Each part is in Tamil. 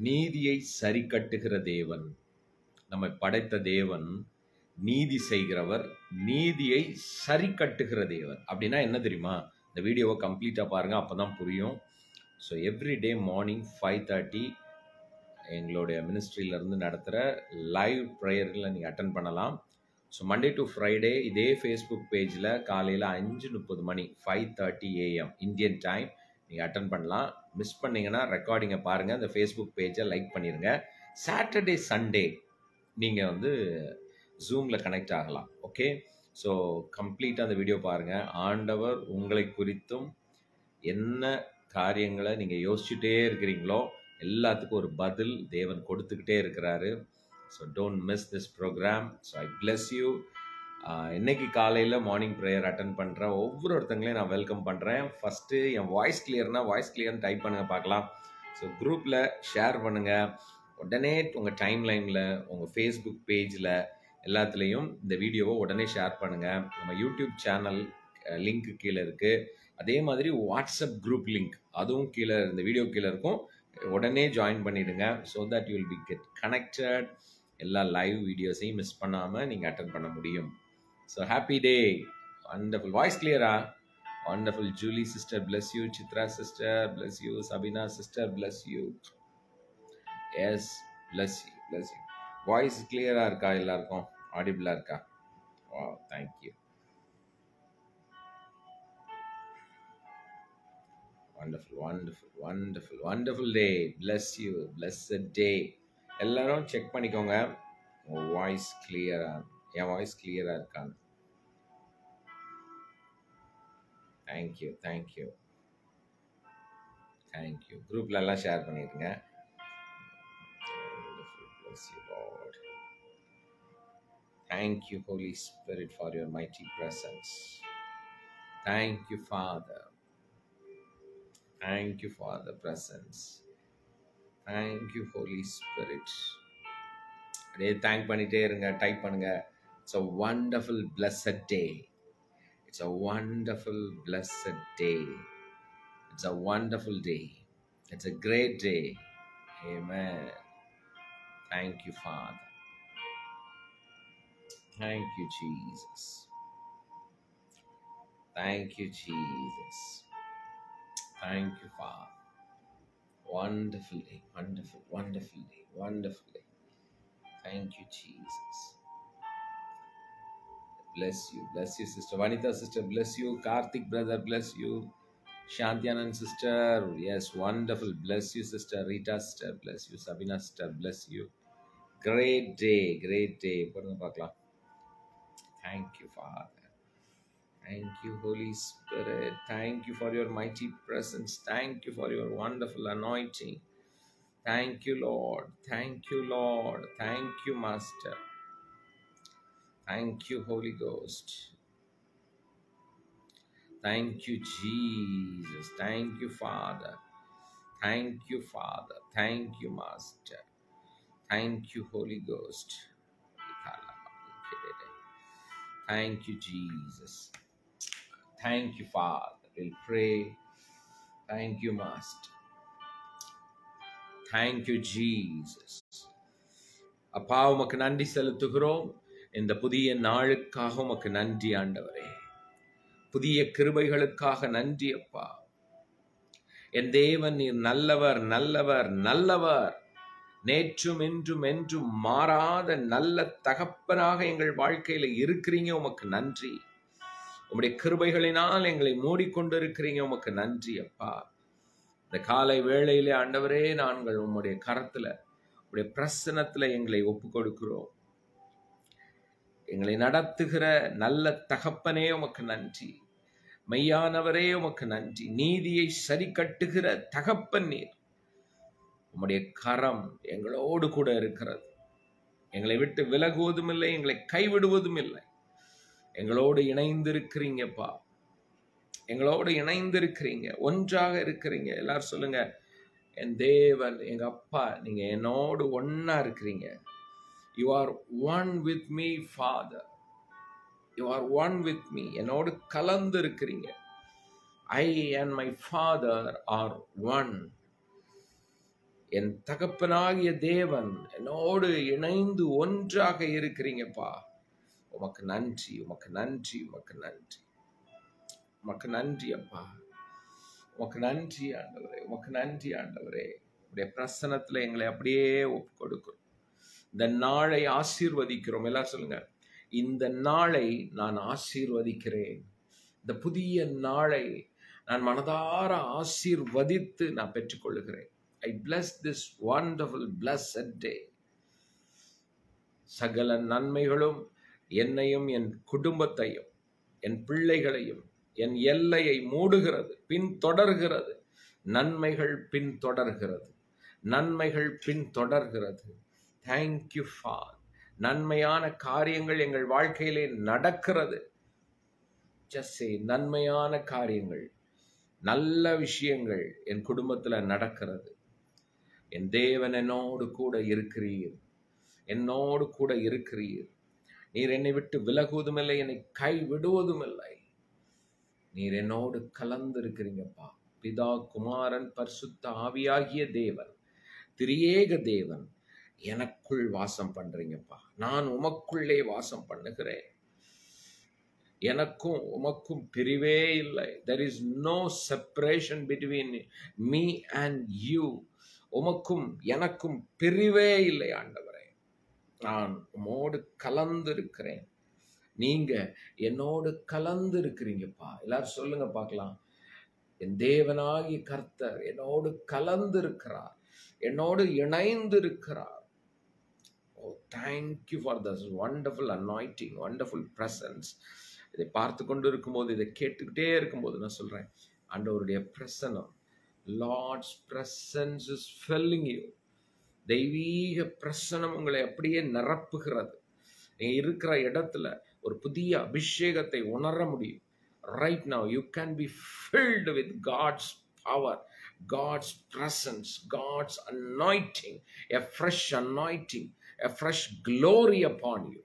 நீதியை சரி கட்டுகிற தேவன், நம்மை படைத்த தேவன் நீதி செய்கிறவர், நீதியை சரி கட்டுகிற தேவன். அப்படின்னா என்ன தெரியுமா? இந்த வீடியோவை கம்ப்ளீட்டாக பாருங்கள், அப்போ தான் புரியும். ஸோ எவ்ரிடே மார்னிங் 5:30 எங்களுடைய மினிஸ்ட்ரியிலேருந்து நடத்துகிற லைவ் ப்ரேயரில் நீங்கள் அட்டன் பண்ணலாம். ஸோ மண்டே டு ஃப்ரைடே இதே ஃபேஸ்புக் பேஜில் காலையில் 5:30 மணி 5:30 AM இந்தியன் டைம் நீங்கள் அட்டன் பண்ணலாம். மிஸ் பண்ணிங்கன்னா ரெக்கார்டிங்கை பாருங்கள், அந்த ஃபேஸ்புக் பேஜை லைக் பண்ணிடுங்க. சாட்டர்டே சண்டே நீங்கள் வந்து ஜூமில் கனெக்ட் ஆகலாம். ஓகே, ஸோ கம்ப்ளீட்டாக அந்த வீடியோ பாருங்கள். ஆண்டவர் உங்களை குறித்தும் என்ன காரியங்களை நீங்கள் யோசிச்சுட்டே இருக்கிறீங்களோ எல்லாத்துக்கும் ஒரு பதில் தேவன் கொடுத்துக்கிட்டே இருக்கிறாரு. So don't miss this programme. So I bless you. இன்னைக்கு காலையில் மார்னிங் ப்ரேயர் அட்டன் பண்ணுற ஒவ்வொருத்தங்களையும் நான் வெல்கம் பண்ணுறேன். ஃபஸ்ட்டு என் வாய்ஸ் கிளியர்னா வாய்ஸ் கிளியர்னு டைப் பண்ணுங்கள் பார்க்கலாம். ஸோ குரூப்பில் ஷேர் பண்ணுங்கள். உடனே உங்கள் டைம்லைனில், உங்கள் ஃபேஸ்புக் பேஜில் எல்லாத்துலேயும் இந்த வீடியோவை உடனே ஷேர் பண்ணுங்கள். நம்ம யூடியூப் சேனல் லிங்க்கு கீழே இருக்குது. அதே மாதிரி வாட்ஸ்அப் குரூப் லிங்க் அதுவும் கீழே, இந்த வீடியோ கீழே இருக்கும். உடனே ஜாயின் பண்ணிவிடுங்க. So that you will be get connected. எல்லா லைவ் வீடியோஸையும் மிஸ் பண்ணாமல் நீங்கள் அட்டன் பண்ண முடியும். So happy day. Wonderful. Voice கிளியரா? Wonderful. Julie sister bless you. Chitra sister bless you. Sabina sister bless you. Yes, bless you, bless you. Voice கிளியராக இருக்கா? எல்லாருக்கும் ஆடிபிளாக இருக்கா? வா, thank you. Wonderful, wonderful, wonderful, wonderful day. Bless you, blessed day. எல்லாரும் செக் பண்ணிக்கோங்க உங்கள் வாய்ஸ் கிளியரா, என் வாய்ஸ் கிளியராக இருக்கான்னு. Thank you, thank you, thank you. குரூப்ல எல்லாம் ஷேர் பண்ணிடுங்க. Bless you, Lord. Thank you, Holy Spirit, for your mighty presence. Thank you, Father. Thank you for the presence. Thank you, Holy Spirit. அப்படியே தேங்க் பண்ணிட்டே இருங்க, டைப் பண்ணுங்க. It's a wonderful blessed day. It's a wonderful blessed day. It's a wonderful day. It's a great day. Amen. Thank you, Father. Thank you, Jesus. Thank you, Jesus. Thank you, Father. Wonderful day, wonderful, wonderful day, wonderful day. Thank you, Jesus. Bless you, sister. Vanitha sister, bless you. Karthik brother, bless you. Shantyanan sister, yes, wonderful. Bless you, sister. Rita sister, bless you. Sabina sister, bless you. Great day, great day. Thank you, Father. Thank you, Holy Spirit. Thank you for your mighty presence. Thank you for your wonderful anointing. Thank you, Lord. Thank you, Lord. Thank you, Master. Thank you, Holy Ghost. Thank you, Jesus. Thank you, Father. Thank you, Father. Thank you, Master. Thank you, Holy Ghost. Thank you, Jesus. Thank you, Father. We'll pray. Thank you, Master. Thank you, Jesus. அப்பா, உமக்கு நன்றி செலுத்துகிறோம். இந்த புதிய நாளுக்காக உமக்கு நன்றி ஆண்டவரே. புதிய கிருபைகளுக்காக நன்றி அப்பா. என் தேவன், நீர் நல்லவர், நல்லவர், நல்லவர். நேற்றும் இன்றும் என்றும் மாறாத நல்ல தகப்பனாக எங்கள் வாழ்க்கையில இருக்கிறீங்க. உமக்கு நன்றி. உம்முடைய கிருபைகளினால் எங்களை மூடிக்கொண்டிருக்கிறீங்க. உமக்கு நன்றி அப்பா. இந்த காலை வேளையிலே ஆண்டவரே, நாங்கள் உம்முடைய கரத்துல, உம்முடைய பிரசன்னத்துல எங்களை ஒப்பு கொடுக்கிறோம். எங்களை நடத்துகிற நல்ல தகப்பனே உமக்கு நன்றி. மெய்யானவரே உமக்கு நன்றி. நீதியை சரி கட்டுகிற தகப்பன் நீர். உம்முடைய கரம் எங்களோடு கூட இருக்கிறது. எங்களை விட்டு விலகுவதும் இல்லை, எங்களை கைவிடுவதும் இல்லை. எங்களோடு இணைந்திருக்கிறீங்கப்பா. எங்களோடு இணைந்திருக்கிறீங்க, ஒன்றாக இருக்கிறீங்க. எல்லாரும் சொல்லுங்க, என் தேவன், எங்க அப்பா, நீங்க என்னோடு ஒன்னா இருக்கிறீங்க. You are one with me, Father. You are one with me. என்னோடு கலந்து இருக்கிறீங்க. I and my Father are one. என் தகப்பனாகிய தேவன் என்னோடு இணைந்து ஒன்றாக இருக்கிறீங்கப்பா. உமக்கு நன்றி, உமக்கு நன்றி, உமக்கு நன்றி, உமக்கு நன்றி அப்பா. உமக்கு நன்றி ஆண்டவரே, உமக்கு நன்றி ஆண்டவரே. உடைய பிரசன்னத்துல எங்களை அப்படியே ஒப்பு கொடுக்கிறோம். இந்த நாளை ஆசீர்வதிக்கிறோம். எல்லாரும் சொல்லுங்க, இந்த நாளை நான் ஆசீர்வதிக்கிறேன். இந்த புதிய நாளை நான் மனதார ஆசீர்வதித்து நான் பெற்றுக்கொள்ளுகிறேன். I bless this wonderful blessed day. சகல நன்மைகளும் என்னையும் என் குடும்பத்தையும் என் பிள்ளைகளையும் என் எல்லையை மூடுகிறது, பின்தொடர்கிறது. நன்மைகள் பின்தொடர்கிறது, நன்மைகள் பின்தொடர்கிறது. Thank you father. நன்மையான காரியங்கள் எங்கள் வாழ்க்கையிலே நடக்கிறது. ஜஸ்ட் நன்மையான காரியங்கள், நல்ல விஷயங்கள் என் குடும்பத்தில் நடக்கிறது. என் தேவன் என்னோடு கூட இருக்கிறீர், என்னோடு கூட இருக்கிறீர். நீர் என்னை விட்டு விலகுவதும் இல்லை, என்னை கை விடுவதும் இல்லை. நீர் என்னோடு கலந்து இருக்கிறீங்கப்பா. பிதா, குமாரன், பரிசுத்த ஆவியாகிய தேவன், திரியேக தேவன் எனக்குள் வாசம் பண்றீங்கப்பா. நான் உமக்குள்ளே வாசம் பண்ணுகிறேன். எனக்கும் உமக்கும் பிரிவே இல்லை. There is no separation between me and you. உமக்கும் எனக்கும் பிரிவே இல்லை ஆண்டவரே. நான் உமோடு கலந்து இருக்கிறேன், நீங்க என்னோடு கலந்து இருக்கிறீங்கப்பா. எல்லாரும் சொல்லுங்க பார்க்கலாம். என் தேவனாகிய கர்த்தர் என்னோடு கலந்து இருக்கிறார், என்னோடு இணைந்து இருக்கிறார். Oh, thank you for this wonderful anointing, wonderful presence. இதை பார்த்து கொண்டு இருக்கும்போது, இதை கேட்டுக்கிட்டே இருக்கும்போது நான் சொல்றேன், ஆண்டவருடைய பிரசன்னம், Lord's presence is filling you. தெய்வீக பிரசன்னம் உங்களை அப்படியே நிரப்புகிறது. நீங்க இருக்கிற இடத்துல ஒரு புதிய அபிஷேகத்தை உணர முடியும். Right now you can be filled with God's power, God's presence, God's anointing, a fresh anointing, a fresh glory upon you.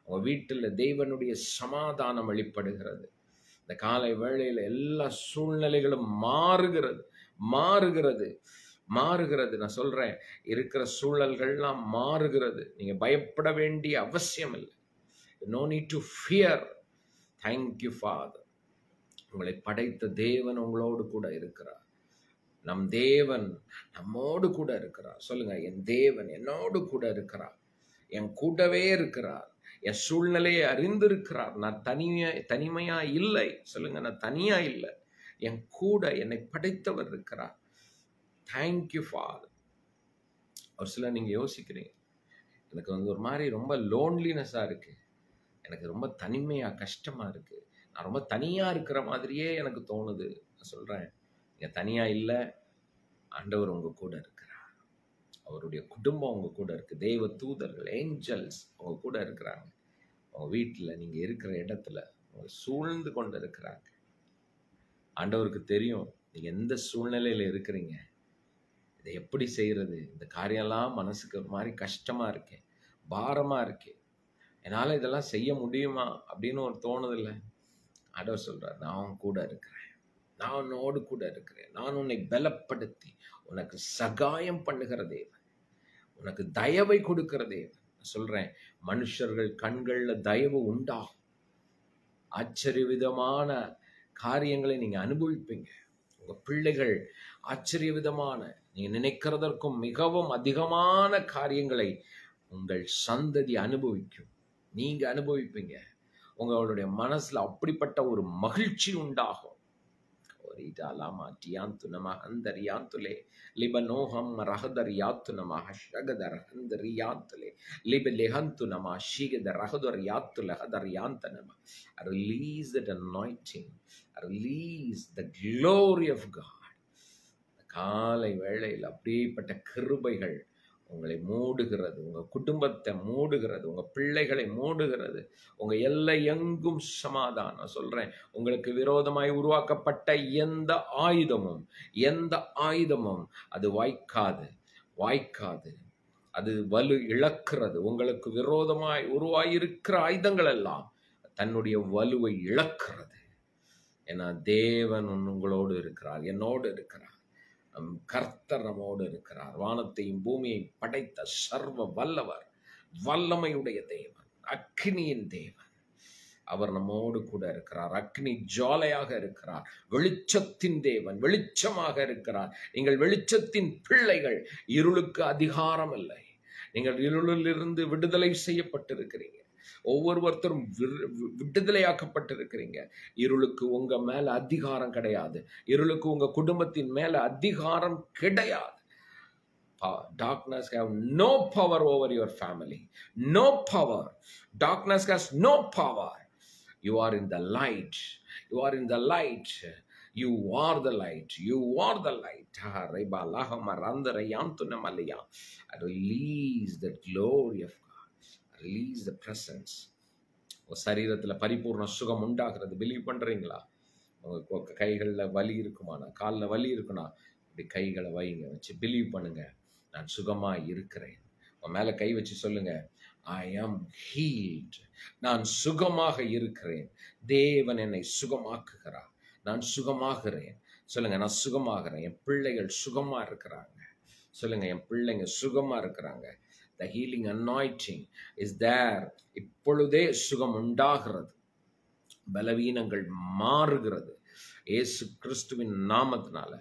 உங்க வீட்டில் தேவனுடைய சமாதானம் வெளிப்படுகிறது. இந்த காலை வேளையில் எல்லா சூழ்நிலைகளும் மாறுகிறது, மாறுகிறது, மாறுகிறது. நான் சொல்றேன், இருக்கிற சூழல்கள்லாம் மாறுகிறது. நீங்க பயப்பட வேண்டிய அவசியம் இல்லை. No need to fear. Thank you Father. உங்களை படைத்த தேவன் உங்களோடு கூட இருக்கிறார். நம் தேவன் நம்மோடு கூட இருக்கிறார். சொல்லுங்க, என் தேவன் என்னோடு கூட இருக்கிறார், என் கூடவே இருக்கிறார், என் சூழ்நிலையை அறிந்திருக்கிறார். நான் தனிமையா இல்லை. சொல்லுங்க, நான் தனியா இல்லை, என் கூட என்னை படைத்தவர் இருக்கிறார். Thank you father. ஒரு சில நீங்க யோசிக்கிறீங்க, எனக்கு ஒரு மாதிரி ரொம்ப லோன்லினஸா இருக்கு, எனக்கு ரொம்ப தனிமையா கஷ்டமா இருக்கு, நான் ரொம்ப தனியா இருக்கிற மாதிரியே எனக்கு தோணுது. நான் சொல்றேன், நீங்க தனியா இல்லை, ஆண்டவர் உங்க கூட இருக்கிறார். அவருடைய குடும்பம் உங்க கூட இருக்கு. தெய்வ தூதர்கள், ஏஞ்சல்ஸ் உங்க கூட இருக்கிறாங்க. உங்க வீட்டில் நீங்க இருக்கிற இடத்துல உங்க சூழ்ந்து கொண்டு இருக்கிறாங்க. ஆண்டவருக்கு தெரியும் நீங்க எந்த சூழ்நிலையில இருக்கிறீங்க, இதை எப்படி செய்யறது, இந்த காரியம்லாம் மனசுக்கு ஒரு மாதிரி கஷ்டமா இருக்கேன், பாரமா இருக்கேன், என்னால இதெல்லாம் செய்ய முடியுமா அப்படின்னு ஒரு தோணுதில்லை. ஆண்டவர் சொல்றார், நான் உன் கூட இருக்கிறேன், நான் உன்னோடு கூட இருக்கிறேன், நான் உன்னை பலப்படுத்தி உனக்கு சகாயம் பண்ணுகிற தேவன், உனக்கு தயவை கொடுக்கிற தேவன். சொல்றேன், மனுஷர்கள் கண்கள்ல தயவு உண்டாகும். ஆச்சரியவிதமான காரியங்களை நீங்க அனுபவிப்பீங்க. உங்க பிள்ளைகள் ஆச்சரியவிதமான, நீங்க நினைக்கிறதற்கும் மிகவும் அதிகமான காரியங்களை உங்கள் சந்ததி அனுபவிக்கும். நீங்க அனுபவிப்பீங்க. உங்களுடைய மனசுல அப்படிப்பட்ட ஒரு மகிழ்ச்சி உண்டாகும். Release that anointing, release the glory of God. காலை வேளையில் அப்படிப்பட்ட கிருபைகள் உங்களை மூடுகிறது, உங்க குடும்பத்தை மூடுகிறது, உங்க பிள்ளைகளை மூடுகிறது. உங்க எல்லை எங்கும் சமாதானம். சொல்றேன், உங்களுக்கு விரோதமாய் உருவாக்கப்பட்ட எந்த ஆயுதமும் அது வாய்க்காது, அது வலு இழக்கிறது. உங்களுக்கு விரோதமாய் உருவாயிருக்கிற ஆயுதங்கள் எல்லாம் தன்னுடைய வலுவை இழக்கிறது. ஏன்னா தேவன் உங்களோடு இருக்கிறார், என்னோடு இருக்கிறார். கர்த்தர் நம்மோடு இருக்கிறார். வானத்தையும் பூமியையும் படைத்த சர்வ வல்லவர், வல்லமையுடைய தேவன், அக்னியின் தேவன். அவர் நம்மோடு கூட இருக்கிறார். அக்னி ஜுவாலையாக இருக்கிறார். வெளிச்சத்தின் தேவன், வெளிச்சமாக இருக்கிறார். நீங்கள் வெளிச்சத்தின் பிள்ளைகள். இருளுக்கு அதிகாரம் இல்லை. நீங்கள் இருளிலிருந்து விடுதலை செய்யப்பட்டிருக்கிறீங்க. ஒவ்வொருத்தரும் விடுதலையாக்கப்பட்டிருக்கிறீங்க. இருளுக்கு உங்க மேல அதிகாரம் கிடையாது. இருளுக்கு உங்க குடும்பத்தின் மேல அதிகாரம் கிடையாது. Darkness have no power over your family. No power. Darkness has no power. You are in the light. You are in the light. You are the light. You are the light. I release the glory of God. I release the presence. சரீரத்தில் பரிபூர்ண சுகம் உண்டாகிறது. பிலீவ் பண்றீங்களா? உங்க கைகளில் வலி இருக்குமானா, காலில் வலி இருக்குன்னா இப்படி கைகளை வைங்க, வச்சு பிலீவ் பண்ணுங்க. நான் சுகமா இருக்கிறேன். உன் மேல கை வச்சு சொல்லுங்க, I am healed. நான் சுகமாக இருக்கிறேன். தேவன் என்னை சுகமாக்குகிறார். நான் சுகமாகிறேன். சொல்லுங்க, நான் சுகமாகிறேன். என் பிள்ளைகள் சுகமா இருக்கிறாங்க. சொல்லுங்க, என் பிள்ளைங்க சுகமா இருக்கிறாங்க. The healing anointing is there. இப்பொழுதே சுகம் உண்டாகிறது. பலவீனங்கள் மாறுகிறது. இயேசு கிறிஸ்துவின் நாமத்தினால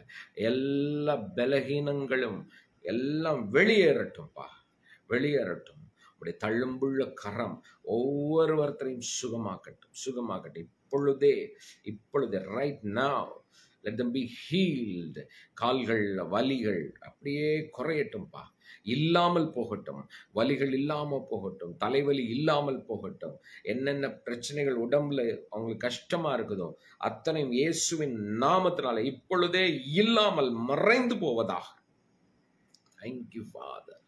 எல்லா பலகீனங்களும் எல்லாம் வெளியேறட்டும்பா, வெளியேறட்டும். உடைய தள்ளும்புள்ள கரம் ஒவ்வொருவரையும் சுகமாக்கட்டும், சுகமாக்கட்டும். இப்பொழுதே right now let them be healed. கால்கள் வலிகள் அப்படியே குறையட்டும்பா, இல்லாமல் போகட்டும். வலிகள் இல்லாமல் போகட்டும். தலைவலி இல்லாமல் போகட்டும். என்னென்ன பிரச்சனைகள் உடம்புல அவங்களுக்கு கஷ்டமா இருக்குதோ அத்தனையும் இயேசுவின் நாமத்தினால இப்பொழுதே இல்லாமல் மறைந்து போவதாக. Thank you father.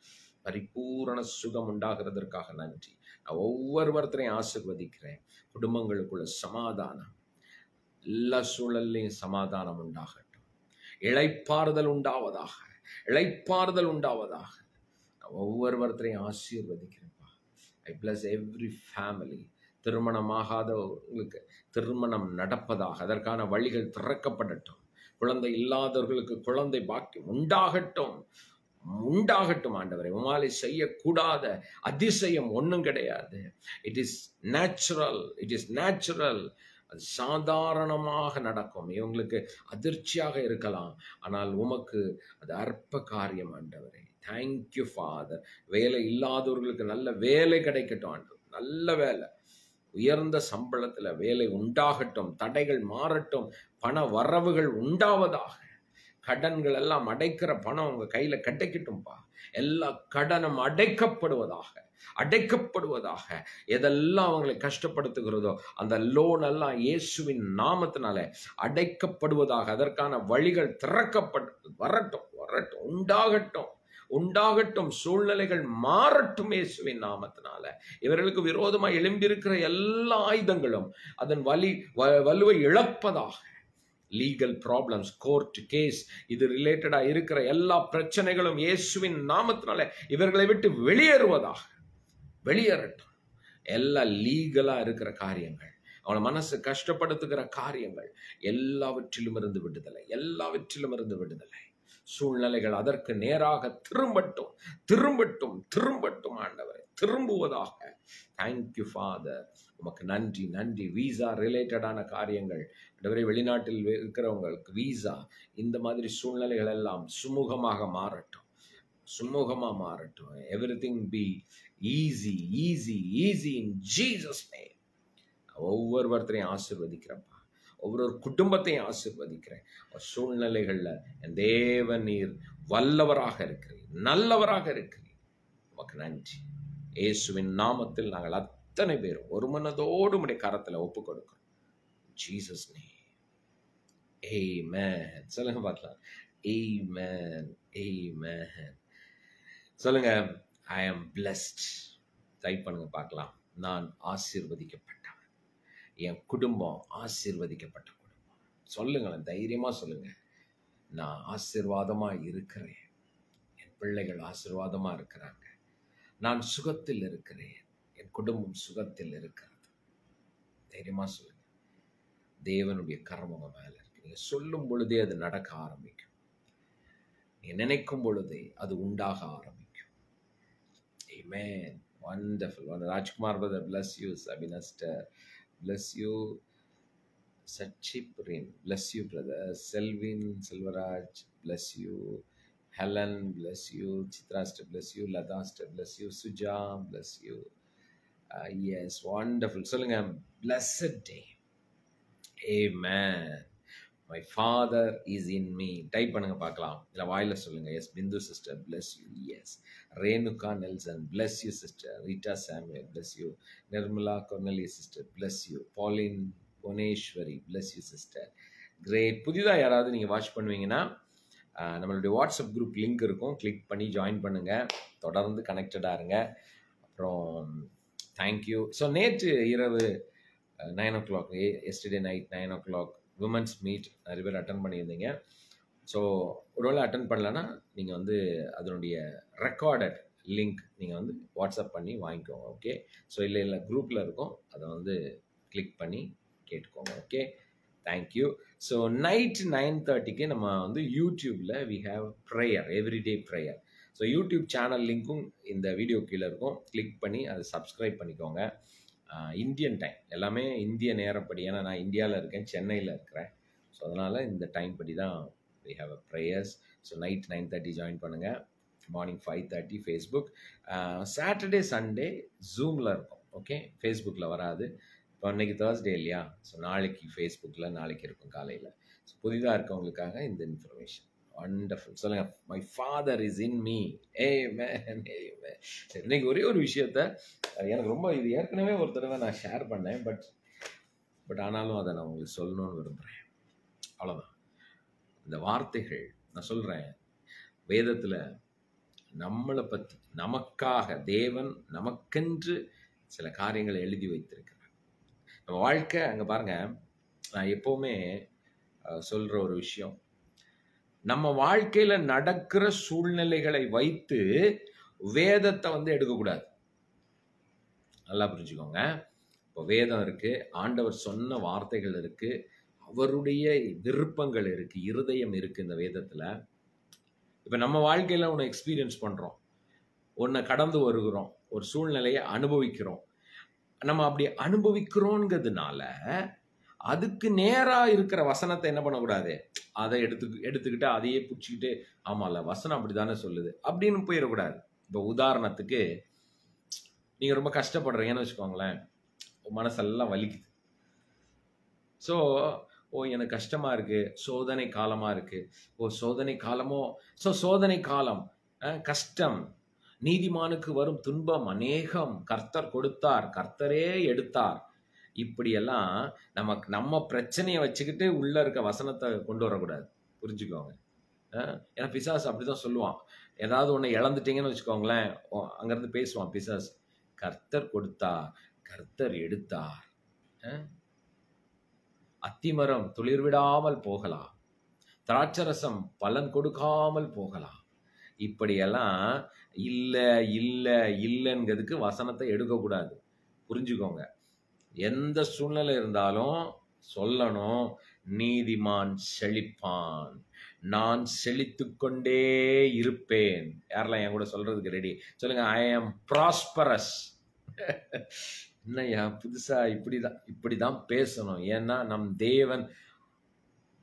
பரிபூரண சுகம் உண்டாகிறதற்காக நன்றி. நான் ஒவ்வொருவரையும் ஆசீர்வதிக்கிறேன். குடும்பங்களுக்குள்ள சமாதானம், எல்லா சூழல்லையும் சமாதானம் உண்டாகட்டும். இளைப்பாறுதல் உண்டாவதாக, இளைப்பாறுதல் உண்டாவதாக. நான் ஒவ்வொருவரையும் ஆசீர்வதிக்கிறேன்ப்பா. ஐ பிளஸ் எவ்ரி ஃபேமிலி. திருமணமாகாதவங்களுக்கு திருமணம் நடப்பதாக, அதற்கான வழிகள் திறக்கப்படட்டும். குழந்தை இல்லாதவர்களுக்கு குழந்தை பாக்கியம் உண்டாகட்டும், உண்டாகட்டும். ஆண்டவரே, உமாலை செய்யக்கூடாத அதிசயம் ஒன்றும் கிடையாது. It is natural, it is natural. அது சாதாரணமாக நடக்கும். இவங்களுக்கு அதிர்ச்சியாக இருக்கலாம், ஆனால் உமக்கு அது அற்ப காரியம். ஆண்டவரே, தேங்க்யூ ஃபாதர். வேலை இல்லாதவர்களுக்கு நல்ல வேலை கிடைக்கட்டும் ஆண்டவர், நல்ல வேலை, உயர்ந்த சம்பளத்தில் வேலை உண்டாகட்டும். தடைகள் மாறட்டும், பண வரவுகள் உண்டாவதாக. கடன்கள் எல்லாம் அடைக்கிற பணம் உங்க கையில கிடைக்கட்டும்பா. எல்லா கடனும் அடைக்கப்படுவதாக, அடைக்கப்படுவதாக. எதெல்லாம் அவங்களை கஷ்டப்படுத்துகிறதோ அந்த லோன் எல்லாம் இயேசுவின் நாமத்தினால அடைக்கப்படுவதாக. அதற்கான வழிகள் திறக்கப்பட்டு வரட்டும், வரட்டும், உண்டாகட்டும், உண்டாகட்டும். சூழ்நிலைகள் மாறட்டும் இயேசுவின் நாமத்தினால. இவர்களுக்கு விரோதமாக எழும்பியிருக்கிற எல்லா ஆயுதங்களும் அதன் வலுவை இழப்பதாக. லீகல் ப்ராப்ளம்ஸ், கோர்ட் கேஸ், இது ரிலேட்டடா இருக்கிற எல்லா பிரச்சனைகளும் இயேசுவின் நாமத்தினால இவர்களை விட்டு வெளியேறுவதாக. வெளியேறட்டும். எல்லா லீகலா இருக்கிற காரியங்கள், அவன மனசு கஷ்டப்படுத்துகிற காரியங்கள் எல்லாவற்றிலும் இருந்து விடுதலை, எல்லாவற்றிலும் இருந்து விடுதலை. சூழ்நிலைகள் அதற்கு நேராக திரும்பட்டும், திரும்பட்டும், திரும்பட்டும். ஆண்டவரை திரும்புவதாக. Thank you father. உமக்கு நன்றி, நன்றி. வீசா ரிலேட்டடான காரியங்கள் ஆண்டவரே, வெளிநாட்டில் இருக்கிறவங்களுக்கு வீசா, இந்த மாதிரி சூழ்நிலைகள் எல்லாம் சுமூகமாக மாறட்டும், சுமூகமாக மாறட்டும். Everything be easy, easy, easy in Jesus name. ஒவ்வொருவரையும் ஆசீர்வதிக்கிறப்பா, ஒவ்வொரு குடும்பத்தையும் ஆசீர்வதிக்கிறேன். சூழ்நிலைகள்ல என் தேவன் நீர் வல்லவராக இருக்கிறீர், நல்லவராக இருக்கிறீர். உமக்கு நன்றி. இயேசுவின் நாமத்தில் நாங்கள் அத்தனை பேரும் ஒரு மனதோடு உம்முடைய கரத்துல ஒப்பு கொடுக்கிறோம். Jesus name. ஆமென். சொல்லுங்க பார்க்கலாம். ஆமென், ஆமென். சொல்லுங்க, ஐ அம் பிளஸ்ட். டைப் பண்ணுங்க பார்க்கலாம். நான் ஆசீர்வதிக்கப்பட்டவன். என் குடும்பம் ஆசீர்வதிக்கப்பட்ட குடும்பம். சொல்லுங்களேன், தைரியமா சொல்லுங்க. நான் ஆசீர்வாதமா இருக்கிறேன். என் பிள்ளைகள் ஆசீர்வாதமா இருக்கிறாங்க. நான் சுகத்தில் இருக்கிறேன். என் குடும்பம் சுகத்தில் இருக்கிறது. தைரியமா சொல்லுங்க. தேவனுடைய கரம் உங்க மேல இருக்கு. நீங்க சொல்லும் பொழுதே அது நடக்க ஆரம்பிக்கும். நீ நினைக்கும் பொழுதே அது உண்டாக ஆரம்பிக்கும். Amen. Wonderful. Rajkumar brother, bless you. Sabina sister, bless you. Sachiprin, bless you brother. Selvin, Silvaraj, bless you. Helen, bless you. Chitra sister, bless you. Lada sister, bless you. Suja, bless you. Yes, wonderful. Solunga, blessed day. Amen. My father is in me. Type பண்ணுங்க பார்க்கலாம். இல்லை வாயில சொல்லுங்க. Yes Bindu sister, bless you. Yes Renuka Nelson, bless you sister. Rita Samuel, bless you. Nirmala Cornelia sister, bless you. Pauline Bhuvaneswari, bless you sister. Great. புதிதாக யாராவது நீங்கள் வாட்ச் பண்ணுவீங்கன்னா நம்மளுடைய வாட்ஸ்அப் குரூப் லிங்க் இருக்கும், கிளிக் பண்ணி ஜாயின் பண்ணுங்க. தொடர்ந்து கனெக்டடாக இருங்க. அப்புறம் தேங்க்யூ. ஸோ நேற்று இரவு 9 o'clock, yesterday night 9 o'clock women's meet நிறைய பேர் அட்டன் பண்ணியிருந்தீங்க. ஸோ ஒருவேளை அட்டன் பண்ணலன்னா நீங்கள் வந்து அதனுடைய ரெக்கார்டட் லிங்க் நீங்கள் வந்து வாட்ஸ்அப் பண்ணி வாங்கிக்கோங்க. ஓகே. ஸோ இல்லை குரூப்பில் இருக்கும், அதை வந்து கிளிக் பண்ணி கேட்டுக்கோங்க. Okay, thank you. ஸோ நைட் 9:30க்கு நம்ம வந்து யூடியூப்பில் we have prayer, everyday prayer. So YouTube channel லிங்க்கும் இந்த வீடியோ கீழே இருக்கும், கிளிக் பண்ணி அதை சப்ஸ்கிரைப் பண்ணிக்கோங்க. இந்தியன் டைம், எல்லாமே இந்திய நேரப்படி. ஏன்னா நான் இந்தியாவில் இருக்கேன், சென்னையில் இருக்கிறேன். ஸோ அதனால் இந்த டைம் படி தான் we have a prayers. So night 9:30 join பண்ணுங்கள். Morning 5:30 Facebook. சாட்டர்டே சண்டே ஜூமில் இருக்கும். ஓகே, ஃபேஸ்புக்கில் வராது. இப்போ அன்றைக்கி தேர்ஸ்டே இல்லையா? ஸோ நாளைக்கு ஃபேஸ்புக்கில் நாளைக்கு இருக்கும் காலையில். ஸோ புதிதாக இருக்கவங்களுக்காக இந்த இன்ஃபர்மேஷன். வண்டர்ஃபுல். சொல்லுங்க, my father is in me. Amen, amen. சரி, இன்னைக்கு ஒரே ஒரு விஷயத்த எனக்கு ரொம்ப, இது ஏற்கனவே ஒரு தடவை நான் ஷேர் பண்ணேன், பட் ஆனாலும் அதை நான் உங்களுக்கு சொல்லணும்னு விரும்புகிறேன். அவ்வளோதான். இந்த வார்த்தைகள் நான் சொல்கிறேன், வேதத்தில் நம்மளை பற்றி, நமக்காக தேவன் நமக்கென்று சில காரியங்களை எழுதி வைத்திருக்கிறார். நம்ம வாழ்க்கை அங்கே பாருங்கள், நான் எப்போவுமே சொல்கிற ஒரு விஷயம், நம்ம வாழ்க்கையில் நடக்கிற சூழ்நிலைகளை வைத்து வேதத்தை வந்து எடுக்கக்கூடாது. நல்லா புரிஞ்சுக்கோங்க. இப்போ வேதம் இருக்குது, ஆண்டவர் சொன்ன வார்த்தைகள் இருக்குது, அவருடைய விருப்பங்கள் இருக்குது, இருதயம் இருக்குது இந்த வேதத்தில். இப்போ நம்ம வாழ்க்கையில் ஒன்று எக்ஸ்பீரியன்ஸ் பண்ணுறோம், ஒன்றை கடந்து வருகிறோம், ஒரு சூழ்நிலையை அனுபவிக்கிறோம். நம்ம அப்படி அனுபவிக்கிறோங்கிறதுனால அதுக்கு நேராக இருக்கிற வசனத்தை என்ன பண்ணக்கூடாது, அதை எடுத்துக்கிட்டு அதையே பிடிச்சிக்கிட்டு ஆமாம்ல வசனம் அப்படி தானே சொல்லுது அப்படின்னு போயிடக்கூடாது. இப்போ உதாரணத்துக்கு நீங்கள் ரொம்ப கஷ்டப்படுறீங்கன்னு வச்சுக்கோங்களேன், மனசெல்லாம் வலிக்குது. ஸோ எனக்கு கஷ்டமாக இருக்குது, சோதனை காலமாக இருக்குது. சோதனை காலமோ? ஸோ சோதனை காலம், கஷ்டம், நீதிமானுக்கு வரும் துன்பம் அநேகம், கர்த்தர் கொடுத்தார், கர்த்தரே எடுத்தார். இப்படியெல்லாம் நம்ம பிரச்சனையை வச்சுக்கிட்டு உள்ள இருக்க வசனத்தை கொண்டு வரக்கூடாது. புரிஞ்சுக்கோங்க. ஏன்னா பிசாசு அப்படிதான் சொல்லுவான். ஏதாவது ஒன்று இழந்துட்டீங்கன்னு வச்சுக்கோங்களேன், அங்கேருந்து பேசுவான் பிசாசு, கர்த்தர் கொடுத்தார், கர்த்தர் எடுத்தார். அத்திமரம் துளிர்விடாமல் போகலாம், திராட்சரசம் பலன் கொடுக்காமல் போகலாம். இப்படியெல்லாம் இல்லை இல்லை இல்லைங்கிறதுக்கு வசனத்தை எடுக்கக்கூடாது. புரிஞ்சுக்கோங்க. எந்த சூழ்நிலை இருந்தாலும் சொல்லணும், நீதிமான் செழிப்பான், நான் செழித்து கொண்டே இருப்பேன். யாரெல்லாம் என் கூட சொல்றதுக்கு ரெடி? சொல்லுங்க, ஐ ஆம் ப்ராஸ்பரஸ். என்னையா புதுசா இப்படிதான் பேசணும்? ஏன்னா நம் தேவன்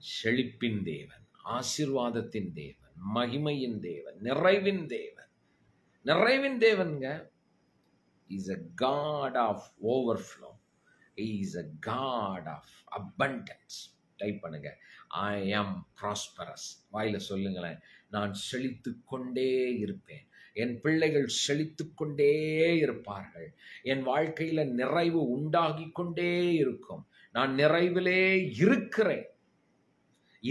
செழிப்பின் தேவன், ஆசீர்வாதத்தின் தேவன், மகிமையின் தேவன், நிறைவின் தேவன். நிறைவின் தேவன்ங்க. Is a God of overflow. He is a God of abundance. Type பண்ணுங்க, I am prosperous. வாயில சொல்லுங்களேன், நான் செழித்து கொண்டே இருப்பேன், என் பிள்ளைகள் செழித்து கொண்டே இருப்பார்கள், என் வாழ்க்கையில நிறைவு உண்டாகி கொண்டே இருக்கும், நான் நிறைவிலே இருக்கிறேன்.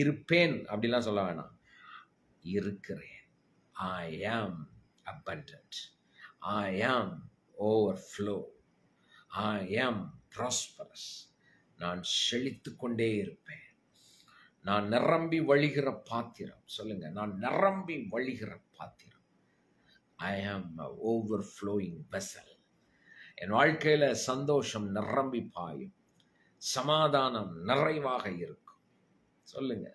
இருப்பேன் அப்படிலாம் சொல்ல வேணாம், இருக்கிறேன். I am abundant. I am overflow. I am prosperous. நான் செழித்து கொண்டே இருப்பேன். நான் நிரம்பி வழிகிற பாத்திரம். சொல்லுங்க, நான் நிரம்பி வழிகிற பாத்திரம். I am an overflowing vessel. என் வாழ்க்கையில சந்தோஷம் நிரம்பி பாயும், சமாதானம் நிறைவாக இருக்கும். சொல்லுங்க,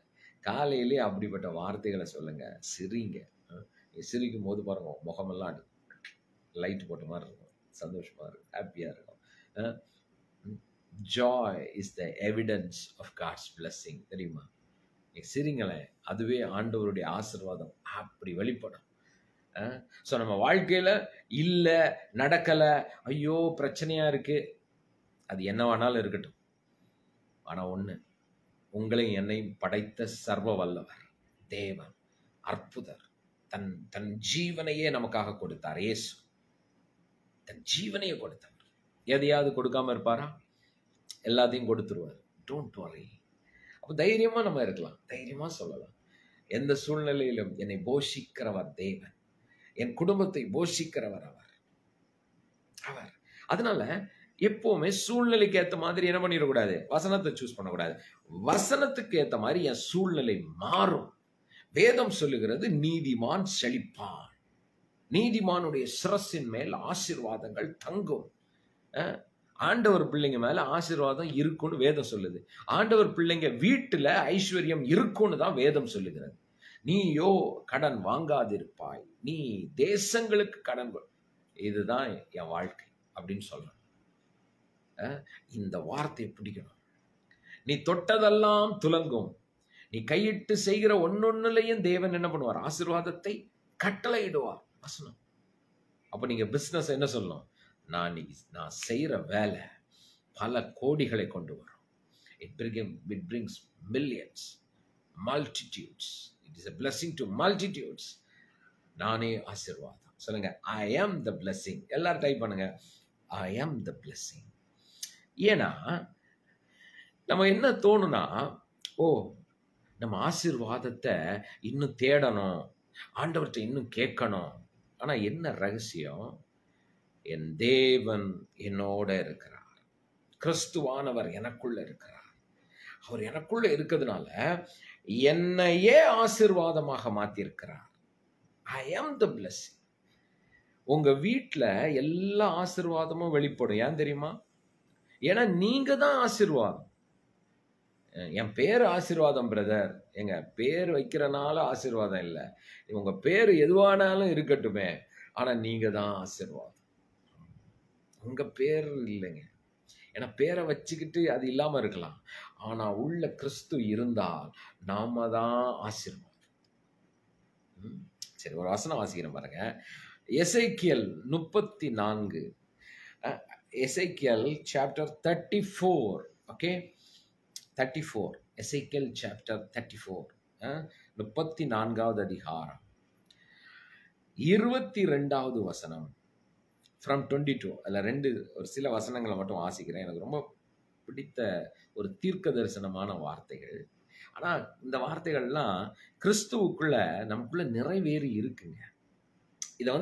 காலையிலே அப்படிப்பட்ட வார்த்தைகளை சொல்லுங்க, சிரிங்க. சிரிக்கும் போது பாருங்க முகமெல்லாம் லைட் போட்ட மாதிரி இருக்கும், சந்தோஷமா இருக்கும், ஹாப்பியா இருக்கும். Joy is the evidence of God's blessing. தெரியுமா? நீ சிரிங்களேன், அதுவே ஆண்டவருடைய ஆசீர்வாதம் அப்படி வெளிப்படும். ஸோ நம்ம வாழ்க்கையில இல்ல, நடக்கல, ஐயோ பிரச்சனையா இருக்கு, அது என்ன வேணாலும் இருக்கட்டும். ஆனா ஒண்ணு, உங்களையும் என்னையும் படைத்த சர்வ வல்லவர் தேவன், அற்புதர், தன் தன் ஜீவனையே நமக்காக கொடுத்தார். இயேசு தன் ஜீவனையே கொடுத்தார். எதையாவது கொடுக்காம இருப்பாரா? எல்லாத்தையும் கொடுத்துருவார். Don't worry. அப்போ தைரியமா நம்ம இருக்கலாம், தைரியமா சொல்லலாம், எந்த சூழ்நிலையிலும் என்னை போஷிக்கிறவர் தேவன், என் குடும்பத்தை போஷிக்கிறவர் அவர். அதனால எப்பவுமே சூழ்நிலைக்கு ஏற்ற மாதிரி என்ன பண்ணிடக்கூடாது, வசனத்தை சூஸ் பண்ணக்கூடாது. வசனத்துக்கு ஏற்ற மாதிரி என் சூழ்நிலை மாறும். வேதம் சொல்லுகிறது, நீதிமான் செழிப்பான், நீதிமானுடைய சிரசின் மேல் ஆசீர்வாதங்கள் தங்கும். ஆண்டவர் பிள்ளைங்க மேல ஆசீர்வாதம் இருக்குன்னு வேதம் சொல்லுது. ஆண்டவர் பிள்ளைங்க வீட்டுல ஐஸ்வர்யம் இருக்குன்னு தான் வேதம் சொல்லுகிறது. நீயோ கடன் வாங்காதிருப்பாய், நீ தேசங்களுக்கு கடன். இதுதான் என் வாழ்க்கை அப்படின்னு சொல்றேன். இந்த வார்த்தையை பிடிக்கணும். நீ தொட்டதெல்லாம் துலங்கும், நீ கையிட்டு செய்கிற ஒன்னொன்னுலையும் தேவன் என்ன பண்ணுவார், ஆசீர்வாதத்தை கட்டளையிடுவார். வசனம். அப்ப நீங்க பிசினஸ் என்ன சொல்லணும், நான் செய்யற வேலை பல கோடிகளை கொண்டு வரும். It brings millions, multitudes. It is a blessing to multitudes. நானே ஆசீர்வாதம். சொல்லுங்க, I am the blessing. எல்லாரும் டைப் பண்ணுங்க, I am the blessing. ஏன்னா நம்ம என்ன தோணுனா, நம்ம ஆசீர்வாதத்தை இன்னும் தேடணும், ஆண்டவர்கிட்ட இன்னும் கேட்கணும். ஆனா என்ன ரகசியம், என் தேவன் என்னோட இருக்கிறார், கிறிஸ்துவானவர் எனக்குள்ள இருக்கிறார். அவர் எனக்குள்ள இருக்கிறதுனால என்னையே ஆசீர்வாதமாக மாத்திருக்கிறார். I am the blessing. உங்க வீட்டுல எல்லா ஆசீர்வாதமும் வெளிப்படும். ஏன் தெரியுமா? ஏன்னா நீங்க தான் ஆசீர்வாதம். என் பேர் ஆசீர்வாதம் பிரதர், எங்க பேர் வைக்கிறனால ஆசீர்வாதம் இல்லை. உங்க பேர் எதுவானாலும் இருக்கட்டுமே, ஆனா நீங்க தான் ஆசீர்வாதம். உங்க பேர் இல்லைங்க. ஏன்னா பேரை வச்சுக்கிட்டு அது இல்லாம இருக்கலாம், ஆனா உள்ள கிறிஸ்து இருந்தால் நாம தான் ஆசீர்வாதம். சரி, ஒரு வசனம் வாசிக்கிறேன் பாருங்க. Ezekiel 34, Ezekiel chapter 34. Okay, 34, Ezekiel chapter 34, 34வது அதிகாரம் 22வது வசனம் ஃப்ரம் 22. அதில் ஒரு சில வசனங்களை மட்டும் வாசிக்கிறேன். எனக்கு ரொம்ப பிடித்த ஒரு தீர்க்க தரிசனமான வார்த்தைகள். ஆனால் இந்த வார்த்தைகள்லாம் கிறிஸ்துவுக்குள்ள நமக்குள்ள நிறைவேறி இருக்குங்க. இதை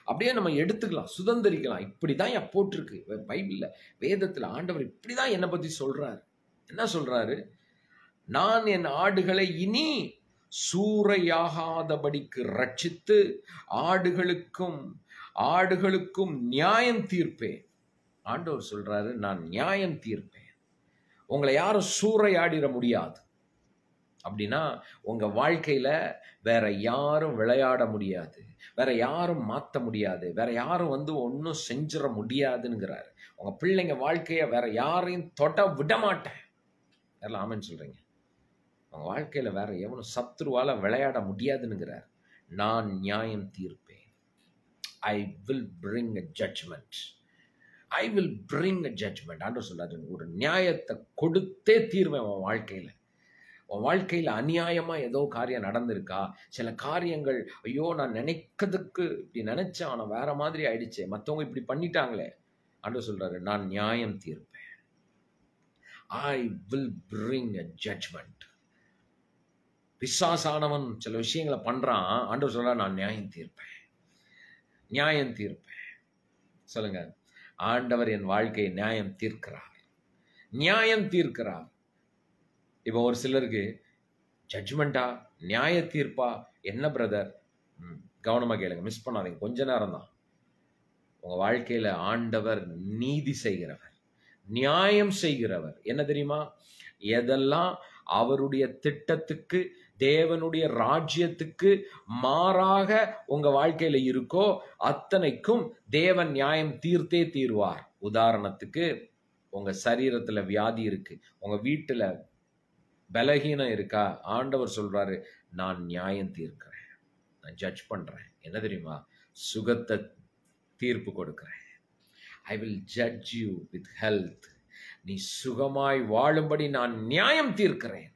அப்படியே நம்ம எடுத்துக்கலாம், சுதந்திரிக்கலாம். இப்படிதான் போட்டிருக்கு பைபிள்ல, வேதத்துல. ஆண்டவர் இப்படிதான் என்னை பத்தி சொல்றாரு. என்ன சொல்றாரு? நான் என் ஆடுகளை இனி சூறையாகாதபடிக்கு ரட்சித்து ஆடுகளுக்கும் நியாயம் தீர்ப்பேன். ஆண்டவர் சொல்றாரு, நான் நியாயம் தீர்ப்பேன். உங்களை யாரும் சூறையாடிட முடியாது. அப்படின்னா உங்க வாழ்க்கையில வேற யாரும் விளையாட முடியாது, வேற யாரும் மாற்ற முடியாது, வேற யாரும் ஒன்றும் செஞ்சிட முடியாதுங்கிறாரு. உங்க பிள்ளைங்க வாழ்க்கைய வேற யாரையும் தொட விட மாட்டேன். யாரெல்லாம் ஆமென் சொல்றீங்க? உங்க வாழ்க்கையில வேற எவனும் சத்துருவால விளையாட முடியாதுங்கிறார். நான் நியாயம் தீர்ப்பேன். I will bring a judgment. I will bring a judgment. ஆண்டவர் சொல்றாரு, ஒரு நியாயத்தை கொடுத்தே தீர்வேன். உன் வாழ்க்கையில அநியாயமா ஏதோ காரியம் நடந்திருக்கா? சில காரியங்கள், ஐயோ நான் நினைக்கிறதுக்கு இப்படி நினைச்சேன், ஆனா வேற மாதிரி ஆயிடுச்சு, மற்றவங்க இப்படி பண்ணிட்டாங்களே. ஆண்டவர் சொல்றாரு, நான் நியாயம் தீர்ப்பேன். I will bring a judgment. பிசாசானவன் சில விஷயங்களை பண்றான், ஆண்டவர் சொல்றாரு, நான் நியாயம் தீர்ப்பேன். சொல்லுங்க, ஆண்டவர் என் வாழ்க்கையை நியாயம் தீர்க்கிறார். இப்போ ஒரு சிலருக்கு ஜட்ஜ்மெண்டா, நியாய தீர்ப்பா, என்ன பிரதர்? கவனமா கேளுங்க, மிஸ் பண்ணாதீங்க, கொஞ்ச நேரம் தான். உங்க வாழ்க்கையில ஆண்டவர் நீதி செய்கிறவர், நியாயம் செய்கிறவர். என்ன தெரியுமா? எதெல்லாம் அவருடைய திட்டத்துக்கு தேவனுடைய ராஜ்யத்துக்கு மாறாக உங்க வாழ்க்கையில இருக்கோ அத்தனைக்கும் தேவன் நியாயம் தீர்த்தே தீர்வார். உதாரணத்துக்கு, உங்க சரீரத்துல வியாதி இருக்கு, உங்க வீட்டுல பலகீனம் இருக்கா, ஆண்டவர் சொல்றாரு, நான் நியாயம் தீர்க்கிறேன், நான் ஜட்ஜ் பண்றேன். என்ன தெரியுமா? சுகத்தை தீர்ப்பு கொடுக்கிறேன். I will judge you with health. நீ சுகமாய் வாழும்படி நான் நியாயம் தீர்க்கிறேன்.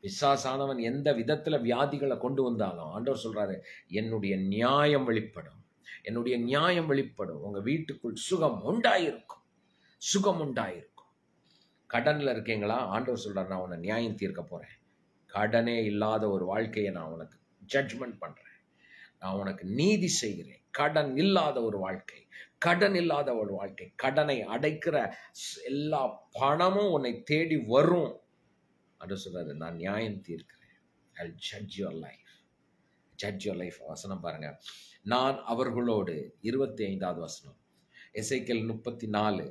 பிசாசானவன் எந்த விதத்துல வியாதிகளை கொண்டு வந்தாலும் ஆண்டவர் சொல்றாரு, என்னுடைய நியாயம் வெளிப்படும், என்னுடைய நியாயம் வெளிப்படும். உங்க வீட்டுக்குள் சுகம் உண்டாயிருக்கும், சுகம் உண்டாயிருக்கும். கடன்ல இருக்கீங்களா? ஆண்டவர் சொல்றாரு, நான் உன்னை நியாயம் தீர்க்க போறேன். கடனே இல்லாத ஒரு வாழ்க்கையை நான் உனக்கு ஜட்ஜ்மெண்ட் பண்றேன், நான் உனக்கு நீதி செய்கிறேன். கடன் இல்லாத ஒரு வாழ்க்கை, கடன் இல்லாத ஒரு வாழ்க்கை, கடனை அடைக்கிற எல்லா பணமும் உன்னை தேடி வரும். ஆண்டவர் சொல்றாரு, நான் நியாயம் தீர்க்கிறேன். I'll judge your life. Judge your life. வசனம் பாருங்க. நான் அவர்களோடு 25வது வசனம், எசேக்கியேல் 34,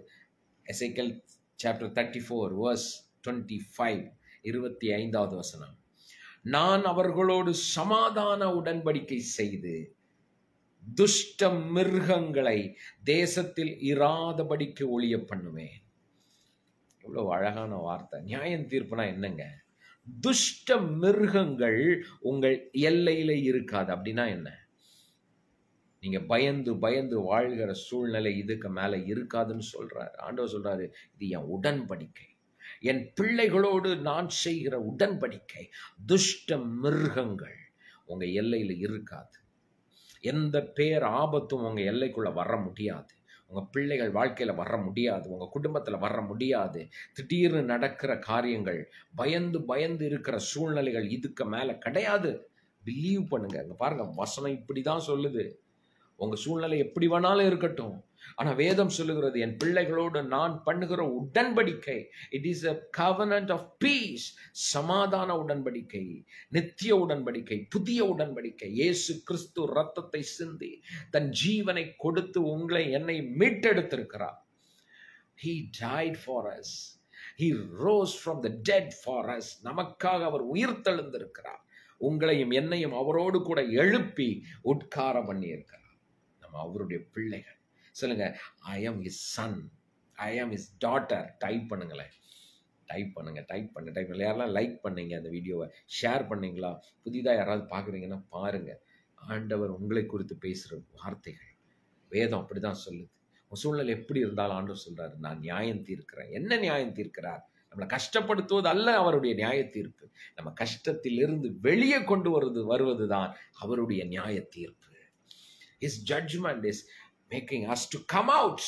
எசேக்கியேல் சாப்டர் 34 verse 25, 25வது வசனம். நான் அவர்களோடு சமாதான உடன்படிக்கை செய்து துஷ்ட மிருகங்களை தேசத்தில் இராதபடிக்கு ஒழிய பண்ணுவேன். எவ்வளவு அழகான வார்த்தை. நியாயம் தீர்ப்புனா என்னங்க? துஷ்ட மிருகங்கள் உங்கள் எல்லையில இருக்காது. அப்படின்னா என்ன? நீங்க பயந்து பயந்து வாழ்கிற சூழ்நிலை இதுக்கு மேல இருக்காதுன்னு சொல்றாரு ஆண்டவர். சொல்றாரு, இது என் உடன்படிக்கை, என் பிள்ளைகளோடு நான் செய்கிற உடன்படிக்கை. துஷ்ட மிருகங்கள் உங்க எல்லையில இருக்காது. எந்த பேர் ஆபத்தும் உங்க எல்லைக்குள்ள வர முடியாது. உங்க பிள்ளைகள் வாழ்க்கையில வர முடியாது, உங்க குடும்பத்துல வர முடியாது. திடீர்னு நடக்கிற காரியங்கள், பயந்து பயந்து இருக்கிற சூழ்நிலைகள் இதுக்கு மேல கிடையாது. பிலீவ் பண்ணுங்க. இங்க பாருங்க, வசனம் இப்படிதான் சொல்லுது. உங்க சூழ்நிலை எப்படி வேணாலும் இருக்கட்டும், ஆனா வேதம் சொல்லுகிறது, என் பிள்ளைகளோடு நான் பண்ணுகிற உடன்படிக்கை, it is a covenant of peace. சமாதான உடன்படிக்கை, நித்திய உடன்படிக்கை, புதிய உடன்படிக்கை. இயேசு கிறிஸ்து ரத்தத்தை சிந்தி தன் ஜீவனை கொடுத்து உங்களை என்னை மீட்டெடுத்திருக்கிறார். He died for us. He rose from the dead for us. நமக்காக அவர் உயிர்த்தெழுந்திருக்கிறார். உங்களையும் என்னையும் அவரோடு கூட எழுப்பி உட்கார பண்ணி இருக்கிறார். நம்ம அவருடைய பிள்ளைகள். சொல்லுங்க, ஐ am his son, I am his daughter. Type பண்ணுங்களேன், டைப் பண்ணுங்க, டைப் பண்ண. யாரெல்லாம் லைக் பண்ணீங்க அந்த வீடியோவை, ஷேர் பண்ணீங்களா? புதிதாக யாராவது பார்க்குறீங்கன்னா பாருங்க. ஆண்டவர் உங்களை குறித்து பேசுகிற வார்த்தைகள், வேதம் அப்படிதான் சொல்லுது. உன் சூழ்நிலை எப்படி இருந்தாலும் ஆண்டவர் சொல்றாரு, நான் நியாயம் தீர்க்கிறேன். என்ன நியாயம் தீர்க்கிறார்? நம்மளை கஷ்டப்படுத்துவது அல்ல அவருடைய நியாய தீர்ப்பு. நம்ம கஷ்டத்திலிருந்து வெளியே கொண்டு வருவதுதான் அவருடைய நியாய தீர்ப்பு. His judgment is making us to come out.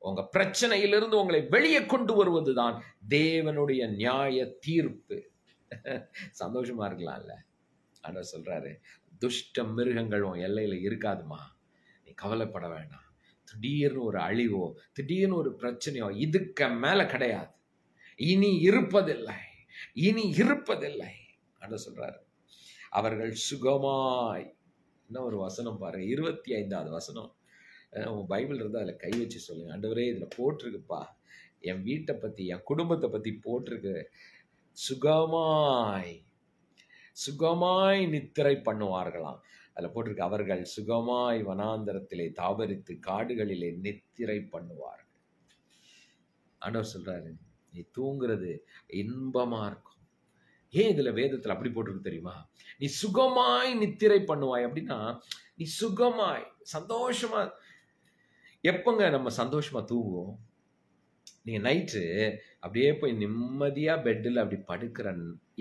உங்க பிரச்சனையிலிருந்து உங்களை வெளியே கொண்டு வருவதுதான் தேவனுடைய நியாய தீர்ப்பு. சந்தோஷமா இருக்கலாம்ல? ஆண்டவர் சொல்றாரு, துஷ்ட மிருகங்கள் உன் எல்லையில இருக்காதுமா, நீ கவலைப்பட வேண்டாம். திடீர்னு ஒரு அழிவோ, திடீர்னு ஒரு பிரச்சனையோ இதுக்கு மேல கிடையாது. இனி இருப்பதில்லை, இனி இருப்பதில்லை. ஆண்டவர் சொல்றாரு, அவர்கள் சுகமாய். இன்னும் ஒரு வசனம் பாருங்க, 25வது வசனம். உங்க பைபிள் இருந்தால் அதில் கை வச்சு சொல்லுங்க, ஆண்டவரே இதில் போட்டிருக்குப்பா, என் வீட்டை பற்றி, என் குடும்பத்தை பற்றி போட்டிருக்கு. சுகமாய் சுகமாய் நித்திரை பண்ணுவார்களாம். அதில் போட்டிருக்கு, அவர்கள் சுகமாய் வனாந்தரத்திலே தாவரித்து காடுகளிலே நித்திரை பண்ணுவார்கள். ஆண்டவர் சொல்றாரு, நீ தூங்குறது இன்பமா இருக்கும். ஏன் இதுல வேதத்துல அப்படி போட்டிருக்கு தெரியுமா? நீ சுகமாய் நித்திரை பண்ணுவாய். அப்படின்னா நீ சுகமாய் சந்தோஷமா. எப்பங்க நம்ம சந்தோஷமா தூங்குவோம்? நீங்க நைட்டு அப்படியே போய் நிம்மதியா பெட்டில் அப்படி படுக்கிற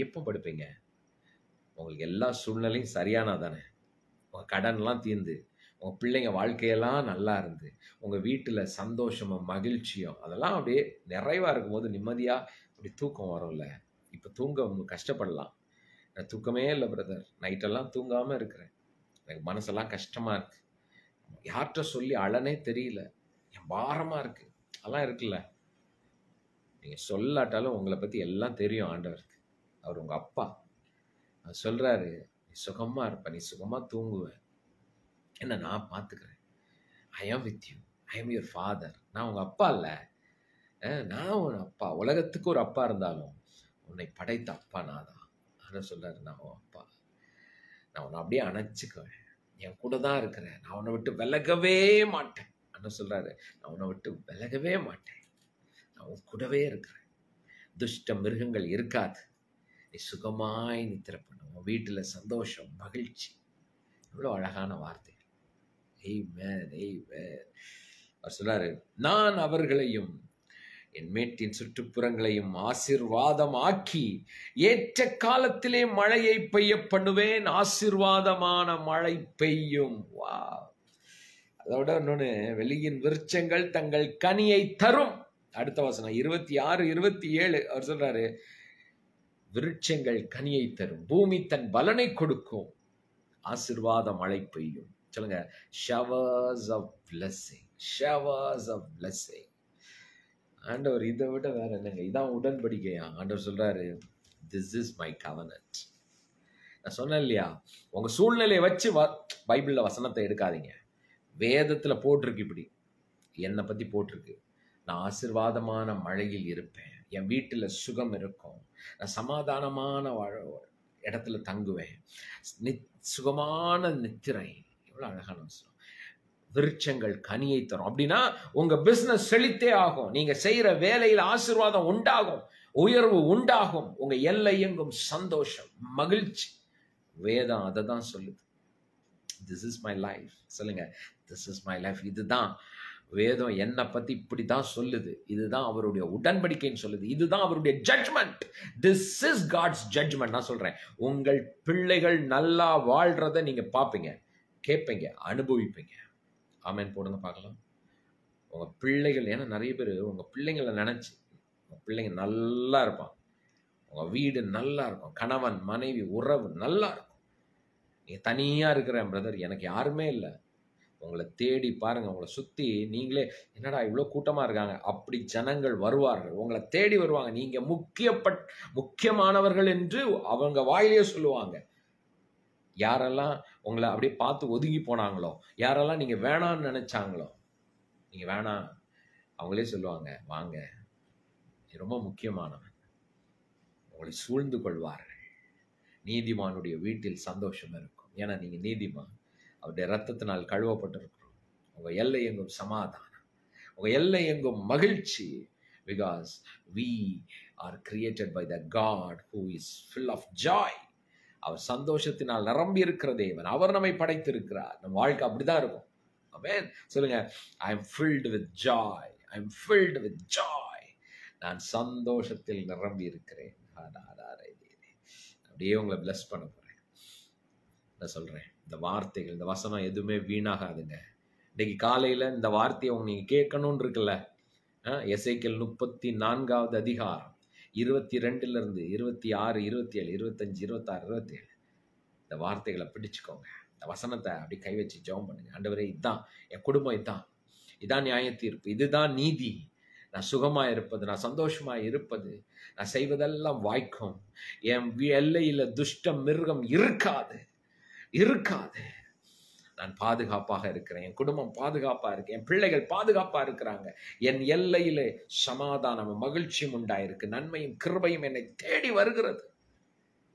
எப்போ படுப்பீங்க? உங்களுக்கு எல்லா சூழ்நிலையும் சரியானா தானே? உங்க கடன்லாம் தீர்ந்து, உங்க பிள்ளைங்க வாழ்க்கையெல்லாம் நல்லா இருந்து, உங்க வீட்டுல சந்தோஷமும் மகிழ்ச்சியும் அதெல்லாம் அப்படியே நிறைவா இருக்கும் போது நிம்மதியா அப்படி தூக்கம் வரும்ல. இப்போ தூங்க கஷ்டப்படலாம். எனக்கு தூக்கமே இல்லை பிரதர், நைட்டெல்லாம் தூங்காமல் இருக்கிறேன், எனக்கு மனசெல்லாம் கஷ்டமாக இருக்குது, யார்கிட்ட சொல்லி அழனே தெரியல, என் பாரமாக இருக்குது, அதெல்லாம் இருக்குல்ல. நீங்கள் சொல்லாட்டாலும் உங்களை பற்றி எல்லாம் தெரியும் ஆண்டவருக்கு. அவர் உங்கள் அப்பா. அவர் சொல்கிறாரு, நீ சுகமாக இருப்ப, நீ சுகமாக தூங்குவ, என்ன நான் பார்த்துக்கிறேன். ஐ ஆம் with you, I am your father. நான் உங்கள் அப்பா இல்லை, நான் ஒரு அப்பா. உலகத்துக்கு ஒரு அப்பா இருந்தாலும் உன்னை படைத்த அப்பா நான் தான். ஆண்டவர் சொல்றாரு, நான் உன் அப்பா, நான் உன்னை அப்படியே அணைச்சிக்குவேன், என் கூட தான் இருக்கிறேன், நான் உன்னை விட்டு விலகவே மாட்டேன். ஆண்டவர் சொல்றாரு, நான் உன்னை விட்டு விலகவே மாட்டேன், நான் உன் கூடவே இருக்கிறேன். துஷ்ட மிருகங்கள் இருக்காது, நீ சுகமாய் நித்திர பண்ண, உன் வீட்டுல சந்தோஷம், மகிழ்ச்சி. எவ்வளவு அழகான வார்த்தை. ஆமென், ஆமென். அவர் சொல்றாரு, நான் அவர்களையும் என் மேட்டின் சுற்றுப்புறங்களையும் ஆசீர்வாதம் ஆக்கி ஏற்ற காலத்திலே மழையை பெய்ய பண்ணுவேன். ஆசீர்வாதமான மழை பெய்யும். வா, அதோட இன்னொன்னு, வெளியின் விருட்சங்கள் தங்கள் கனியை தரும். அடுத்த வசனம் 26, 27 அவர் சொல்றாரு, விருட்சங்கள் கனியை தரும், பூமி தன் பலனை கொடுக்கும், ஆசீர்வாத மழை பெய்யும். சொல்லுங்க, showers of blessing, showers of blessing. ஆண்டவர் இதை விட வேற என்னங்க, இதான் உடன்படிக்கையா? ஆண்டவர் சொல்றாரு, திஸ் இஸ் மை கவனன்ட். நான் சொன்னேன் இல்லையா, உங்க சூழ்நிலையை வச்சு பைபிள்ல வசனத்தை எடுக்காதீங்க. வேதத்துல போட்டிருக்கு, இப்படி என்னை பத்தி போட்டிருக்கு, நான் ஆசீர்வாதமான மழையில் இருப்பேன், என் வீட்டுல சுகம் இருக்கும், நான் சமாதானமான இடத்துல தங்குவேன், சுகமான நித்திரை. எவ்வளவு அழகான வசனம். விருட்சங்கள் கனியை தரும். அப்படின்னா உங்க பிசினஸ் செழித்தே ஆகும், நீங்க செய்யற வேலையில் ஆசீர்வாதம் உண்டாகும், உயர்வு உண்டாகும், உங்க எல்லை எங்கும் சந்தோஷம், மகிழ்ச்சி. வேதம் அதை தான் சொல்லுது. This is my life. சொல்லுங்க, திஸ் இஸ் மை லைஃப். இதுதான் வேதம் என்னை பத்தி இப்படிதான் சொல்லுது. இதுதான் அவருடைய உடன்படிக்கைன்னு சொல்லுது. இதுதான் அவருடைய judgement. This is God's judgement. நான் சொல்றேன், உங்கள் பிள்ளைகள் நல்லா வாழ்றத நீங்க பார்ப்பீங்க, கேட்பீங்க, அனுபவிப்பீங்க. ஆமென் போடுங்க பார்க்கலாம். உங்க பிள்ளைகள், ஏன்னா நிறைய பேர் உங்க பிள்ளைங்களை நினைச்சு, உங்க பிள்ளைங்க நல்லா இருப்பாங்க, உங்க வீடு நல்லா இருக்கும், கணவன் மனைவி உறவு நல்லா இருக்கும். நீங்க தனியா இருக்கிறேன் பிரதர், எனக்கு யாருமே இல்லை, உங்களை தேடி பாருங்க, உங்களை சுத்தி நீங்களே என்னடா இவ்வளோ கூட்டமா இருக்காங்க, அப்படி ஜனங்கள் வருவார்கள், உங்களை தேடி வருவாங்க. நீங்க முக்கியமானவர்கள் என்று அவங்க வாயிலே சொல்லுவாங்க. யாரெல்லாம் உங்களை அப்படியே பார்த்து ஒதுங்கி போனாங்களோ, யாரெல்லாம் நீங்க வேணான்னு நினைச்சாங்களோ, நீங்க வேணாம், அவங்களே சொல்லுவாங்க, வாங்க, நீ ரொம்ப முக்கியமானவன். உங்களை சூழ்ந்து கொள்வார்கள். நீதிமானுடைய வீட்டில் சந்தோஷம் இருக்கும். ஏன்னா நீங்க நீதிமான், அவருடைய ரத்தத்தினால் கழுவப்பட்டிருக்கிறோம். உங்க எல்லை எங்கும் சமாதானம், உங்க எல்லை எங்கும் மகிழ்ச்சி. Because we are created by the God who is full of joy. அவர் சந்தோஷத்தினால் நிரம்பி இருக்கிற தேவன். அவர் நம்மை படைத்திருக்கிறார். நம்ம வாழ்க்கை அப்படிதான் இருக்கும். ஆமென். சொல்லுங்க, I am filled with joy. I am filled with joy. நான் சந்தோஷத்தில் நிரம்பி இருக்கிறேன். அப்படியே உங்களை bless பண்ண போறேன். நான் சொல்றேன், இந்த வார்த்தைகள், இந்த வசனம் எதுவுமே வீணாகாதுங்க. இன்னைக்கு காலையில இந்த வார்த்தையை நீங்க கேட்கணும்னு இருக்குல்ல, எசேக்கியேல் 34வது அதிகாரம் 22 26, 27, 25, 26, 27 இந்த வார்த்தைகளை பிடிச்சுக்கோங்க. இந்த வசனத்தை அப்படி கை வச்சு ஜெபம் பண்ணுங்க. ஆண்டவரே, இதுதான் என் குடும்பம், இதான் நியாய தீர்ப்பு, இதுதான் நீதி. நான் சுகமா இருப்பது, நான் சந்தோஷமா இருப்பது, நான் செய்வதெல்லாம் வாய்க்கும். என் எல்லையில துஷ்ட மிருகம் இருக்காது. நான் பாதுகாப்பாக இருக்கிறேன், என் குடும்பம் பாதுகாப்பா இருக்கு, என் பிள்ளைகள் பாதுகாப்பா இருக்கிறாங்க, என் எல்லையிலே சமாதானமும் மகிழ்ச்சியும் உண்டாயிருக்கு, நன்மையும் கிருபையும் என்னை தேடி வருகிறது.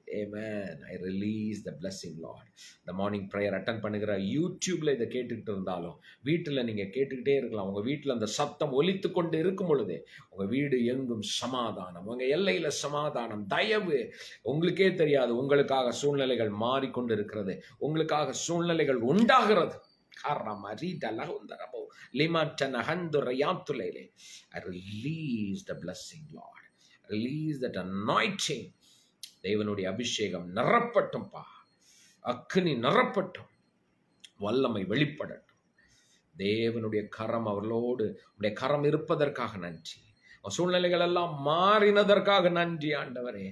Amen. I release the blessing, Lord. The morning prayer attend பண்ணுகிற யூடியூப்ல இதை கேட்டுக்கிட்டு இருந்தாலும் வீட்டில் நீங்க கேட்டுக்கிட்டே இருக்கலாம். உங்க வீட்டில் அந்த சத்தம் ஒலித்து கொண்டு இருக்கும் பொழுதே உங்க வீடு எங்கும் சமாதானம், உங்க எல்லையில சமாதானம், தயவு. உங்களுக்கே தெரியாது, உங்களுக்காக சூழ்நிலைகள் மாறிக்கொண்டு இருக்கிறது, உங்களுக்காக சூழ்நிலைகள் உண்டாகிறது. I release the blessing, Lord. Release that anointing. தேவனுடைய அபிஷேகம் நிரப்பட்டும்பா, அக்கினி நிரப்பட்டும், வல்லமை வெளிப்படட்டும். தேவனுடைய கரம் அவர்களோடு, உடைய கரம் இருப்பதற்காக நன்றி. சூழ்நிலைகள் எல்லாம் மாறினதற்காக நன்றி ஆண்டவரே.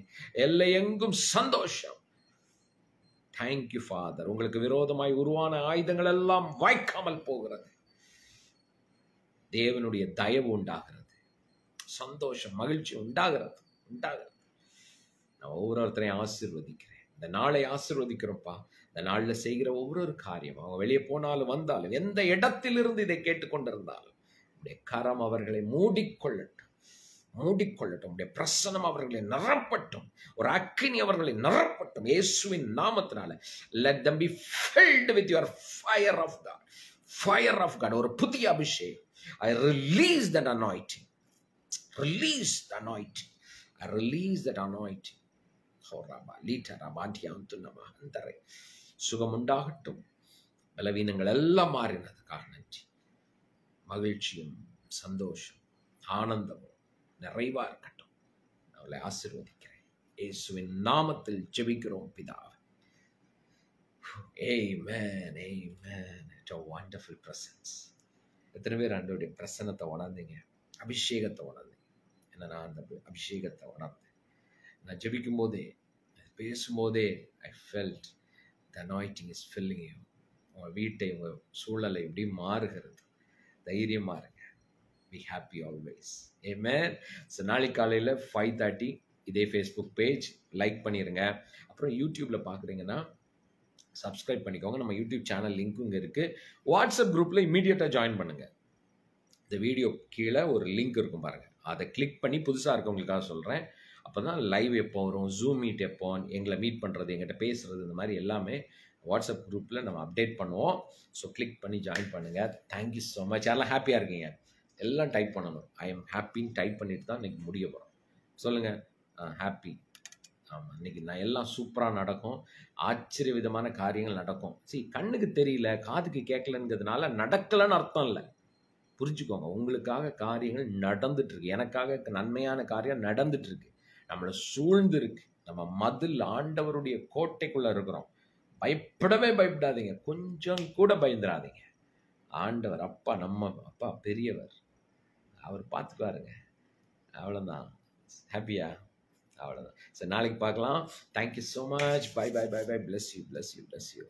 எல்லை எங்கும் சந்தோஷம். Thank you father. உங்களுக்கு விரோதமாய் உருவான ஆயுதங்கள் எல்லாம் வாய்க்காமல் போகிறது. தேவனுடைய தயவு உண்டாகிறது, சந்தோஷம், மகிழ்ச்சி உண்டாகிறது. நான் ஒவ்வொருத்தரையும் ஆசீர்வதிக்கிறேன். இந்த நாளை ஆசீர்வதிக்கிறோம்ப்பா. இந்த நாளில் செய்கிற ஒவ்வொரு காரியம், அவங்க வெளியே போனாலும் வந்தாலும், எந்த இடத்திலிருந்து இதை கேட்டுக்கொண்டிருந்தாலும், உடைய கரம் அவர்களை மூடிக்கொள்ளட்டும். மூடிக்கொள்ளட்டும். உடைய பிரசனம் அவர்களை நிரப்பட்டும். ஒரு அக்கினி அவர்களை நிரப்பட்டும் இயேசுவின் நாமத்தினால. let them be filled with your fire of God. fire of God. ஒரு புதிய அபிஷேகம். I release that anointing. Release the anointing. I release that anointing. சுகம் உண்டாகட்டும். பலவீனங்கள் எல்லாம் மாறினதுக்காக நன்றி. மகிழ்ச்சியும் சந்தோஷம் ஆனந்தமும் நிறைவா இருக்கட்டும். அவளை ஆசீர்வதிக்கிறேன் இயேசுவின் நாமத்தில் ஜெபிக்கிறோம் பிதாவே. Amen. Amen. It's a wonderful presence. எத்தனை பேர் ஆண்டவருடைய பிரசன்னத்தை உணர்ந்தீங்க, அபிஷேகத்தை உணர்ந்தீங்க? ஏன்னா நான் அந்த அபிஷேகத்தை உணர்ந்தேன். நான் ஜெபிக்கும் போதே, பேசும்போதே I felt the anointing is filling you. உங்கள் வீட்டை, உங்கள் சூழலை எப்படி மாறுகிறது. தைரியமா இருங்க. Be happy always. Amen. So நாளைக்கு காலையில் 5:30 இதே ஃபேஸ்புக் பேஜ் லைக் பண்ணிடுங்க. அப்புறம் யூடியூப்பில் பார்க்குறீங்கன்னா சப்ஸ்கிரைப் பண்ணிக்கோங்க. நம்ம யூடியூப் சேனல் லிங்க்கும் இங்கே இருக்குது. வாட்ஸ்அப் குரூப்பில் இமீடியட்டாக ஜாயின் பண்ணுங்கள். இந்த வீடியோ கீழே ஒரு லிங்க் இருக்கும் பாருங்கள், அதை கிளிக் பண்ணி புதுசாக இருக்கவங்களுக்காக சொல்கிறேன். அப்போ தான் லைவ் எப்போ வரும், ஜூம் மீட் எப்போ, எங்களை மீட் பண்ணுறது, எங்கிட்ட பேசுகிறது, இந்த மாதிரி எல்லாமே வாட்ஸ்அப் குரூப்பில் நம்ம அப்டேட் பண்ணுவோம். ஸோ கிளிக் பண்ணி ஜாயின் பண்ணுங்கள். Thank you so much. யாரெல்லாம் ஹாப்பியாக இருக்கீங்க? எல்லாம் டைப் பண்ணணும். ஐ எம் ஹாப்பின்னு டைப் பண்ணிட்டு தான் இன்றைக்கி முடிய போகிறோம். சொல்லுங்கள் ஹாப்பி. ஆமாம், இன்றைக்கி நான் எல்லாம் சூப்பராக நடக்கும். ஆச்சரிய விதமான காரியங்கள் நடக்கும். சரி, கண்ணுக்கு தெரியல, காதுக்கு கேட்கலங்கிறதுனால நடக்கலைன்னு அர்த்தம் இல்லை. புரிஞ்சுக்கோங்க, உங்களுக்காக காரியங்கள் நடந்துட்டுருக்கு. எனக்காக நன்மையான காரியம் நடந்துட்டுருக்கு. நம்மளை சூழ்ந்து இருக்கு. நம்ம மதில் ஆண்டவருடைய கோட்டைக்குள்ளே இருக்கிறோம். பயப்படாதீங்க. கொஞ்சம் கூட பயந்துடாதீங்க. ஆண்டவர் அப்பா, நம்ம அப்பா பெரியவர், அவர் பார்த்துக்குவாருங்க. அவ்வளோதான். ஹாப்பியா? அவ்வளோதான். சரி, நாளைக்கு பார்க்கலாம். Thank you so much. Bye bye bye bye. Bless you.